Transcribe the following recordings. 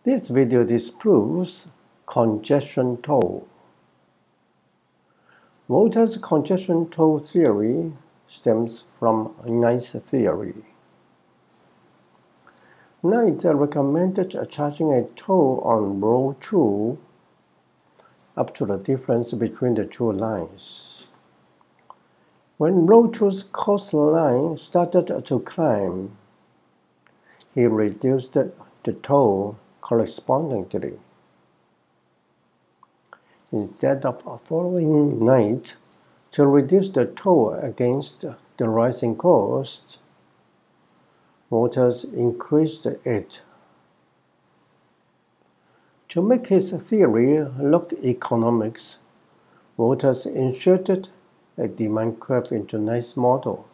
This video disproves congestion toll. Volta's congestion toll theory stems from Knight's theory. Knight recommended charging a toll on row 2 up to the difference between the two lines. When row 2's coastline started to climb, he reduced the toll correspondingly. Instead of following Knight to reduce the toll against the rising cost, Volta increased it. To make his theory look economics, Volta inserted a demand curve into Knight's model.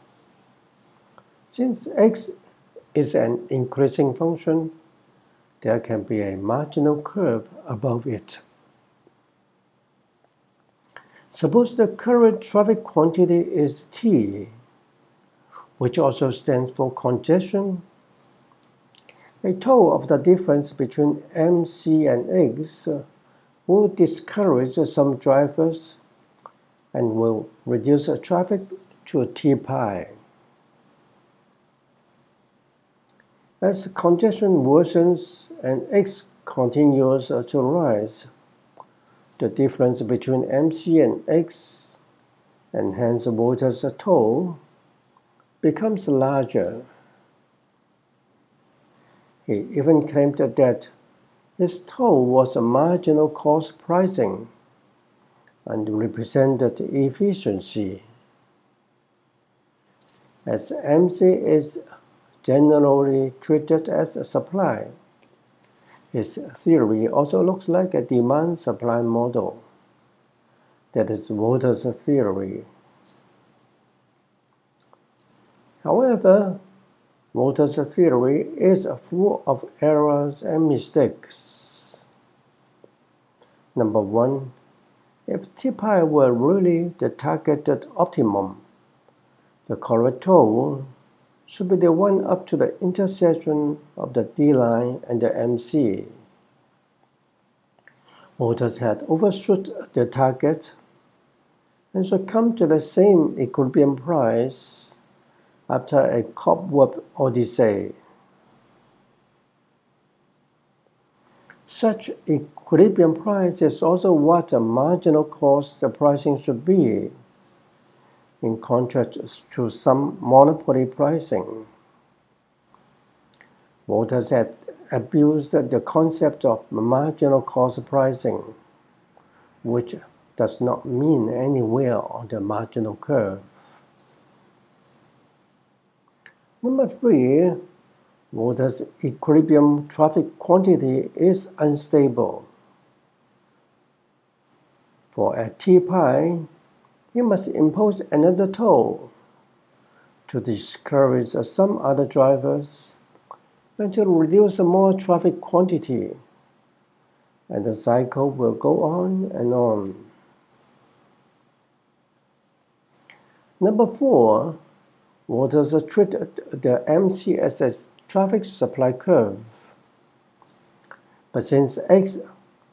Since x is an increasing function, there can be a marginal curve above it. Suppose the current traffic quantity is T, which also stands for congestion. A toll of the difference between MC and X will discourage some drivers and will reduce traffic to T pi. As congestion worsens and X continues to rise, the difference between MC and X, and hence Volta's toll, becomes larger. He even claimed that his toll was a marginal cost pricing and represented efficiency. As MC is generally treated as a supply, his theory also looks like a demand-supply model. That is Volta's theory. However, Volta's theory is full of errors and mistakes. Number 1, if T pi were really the targeted optimum, the correct toll should be the one up to the intersection of the D line and the MC. Volta had overshot the target and should come to the same equilibrium price after a cobweb odyssey. Such equilibrium price is also what the marginal cost pricing should be, in contrast to some monopoly pricing. Volta had abused the concept of marginal cost pricing, which does not mean anywhere on the marginal curve. Number 3, Volta's equilibrium traffic quantity is unstable. For a T pi, he must impose another toll to discourage some other drivers and to reduce more traffic quantity, and the cycle will go on and on. Number 4, Volta treated the MC as a traffic supply curve. But since X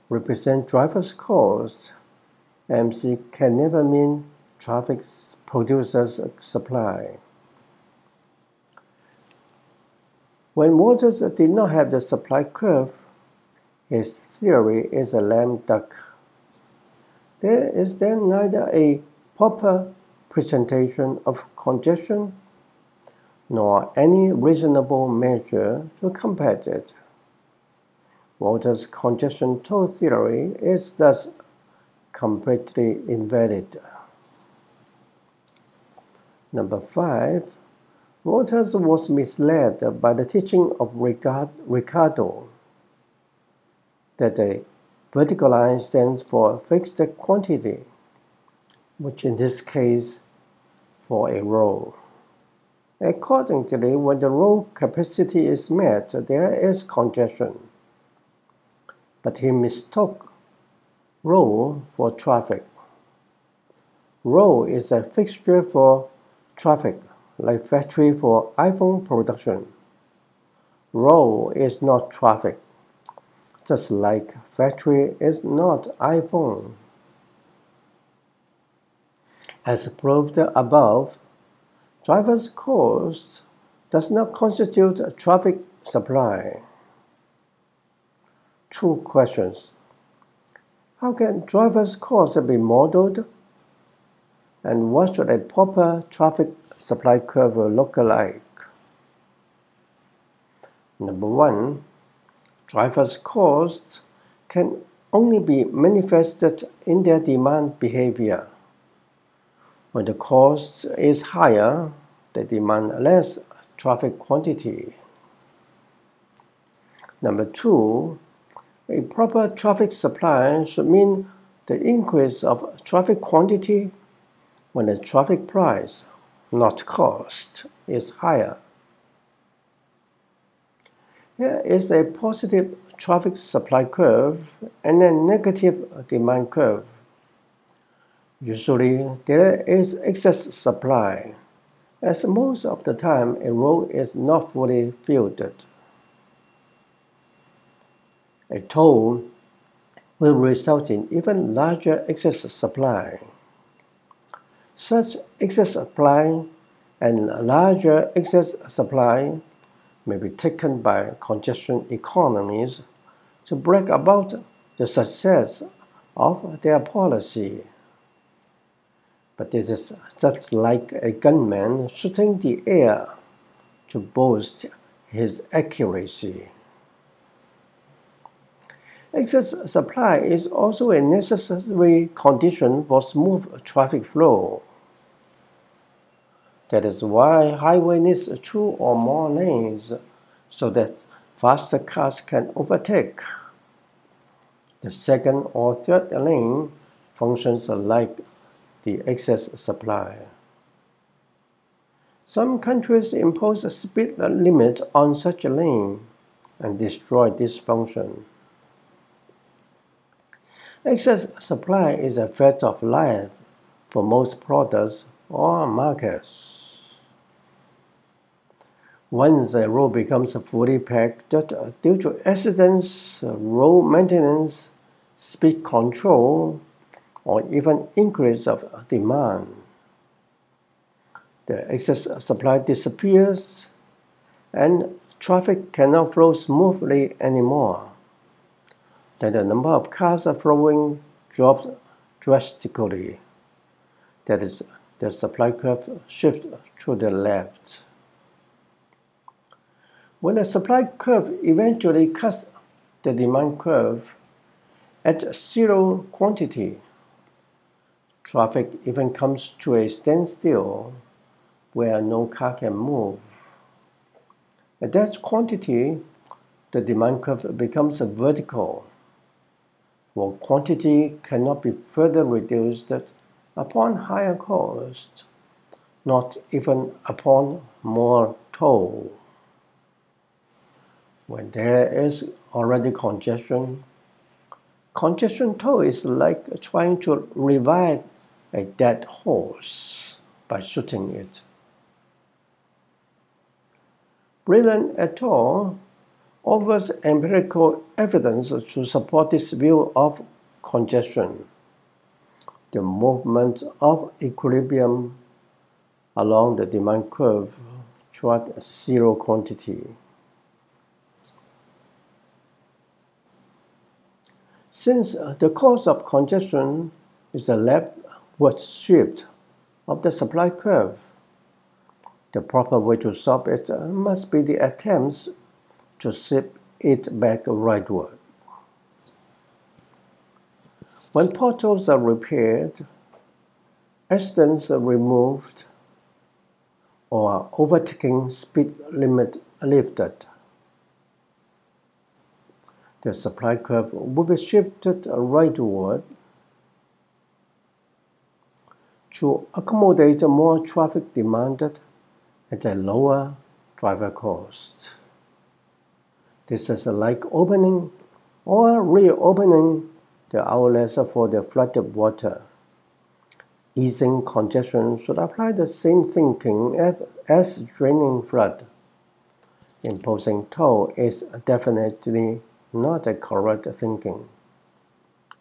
represents driver's cost, MC can never mean traffic producer's supply. When Volta did not have the supply curve, his theory is a lame duck. There is then neither a proper presentation of congestion nor any reasonable measure to combat it. Volta's congestion toll theory is thus completely invalid. Number 5, Volta was misled by the teaching of Ricardo that a vertical line stands for fixed quantity, which in this case for a row. Accordingly, when the row capacity is met, there is congestion. But he mistook row for traffic. Row is a fixture for traffic, like factory for iPhone production. Row is not traffic. just like factory is not iPhone. As proved above, driver's cost does not constitute traffic supply. Two questions. How can driver's cost be modeled? And what should a proper traffic supply curve look like? Number one, driver's costs can only be manifested in their demand behavior. When the cost is higher, they demand less traffic quantity. Number two, a proper traffic supply should mean the increase of traffic quantity when the traffic price, not cost, is higher. Here is a positive traffic supply curve and a negative demand curve. Usually, there is excess supply, as most of the time a road is not fully filled. A toll will result in even larger excess supply. Such excess supply and larger excess supply may be taken by congestion economies to bring about the success of their policy. But it is just like a gunman shooting the air to boast his accuracy. Excess supply is also a necessary condition for smooth traffic flow. That is why highway needs 2 or more lanes so that faster cars can overtake. The second or third lane functions like the excess supply. Some countries impose a speed limit on such a lane and destroy this function. Excess supply is a fact of life for most products or markets. Once a road becomes fully packed due to accidents, road maintenance, speed control, or even increase of demand, the excess supply disappears and traffic cannot flow smoothly anymore. Then the number of cars flowing drops drastically. That is, the supply curve shifts to the left. When the supply curve eventually cuts the demand curve at zero quantity, traffic even comes to a standstill where no car can move. At that quantity, the demand curve becomes vertical, where quantity cannot be further reduced upon higher cost, not even upon more toll. When there is already congestion, congestion toll is like trying to revive a dead horse by shooting it. Brilliant et al. Offers empirical evidence to support this view of congestion. The movement of equilibrium along the demand curve toward zero quantity. Since the cause of congestion is the leftward shift of the supply curve, the proper way to solve it must be the attempts to shift it back rightward. When potholes are repaired, accidents are removed, or overtaking speed limit lifted, the supply curve will be shifted rightward to accommodate more traffic demanded at a lower driver cost. This is like opening or reopening the outlets for the flooded water. Easing congestion should apply the same thinking as draining flood. Imposing toll is definitely not a correct thinking.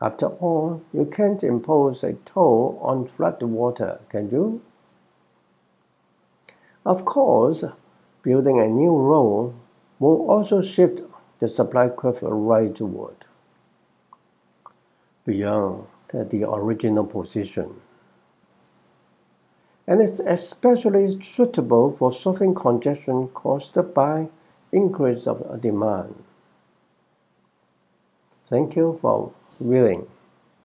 After all, you can't impose a toll on flood water, can you? Of course, building a new road will also shift the supply curve rightward, beyond the original position. And it's especially suitable for solving congestion caused by increase of demand. Thank you for viewing.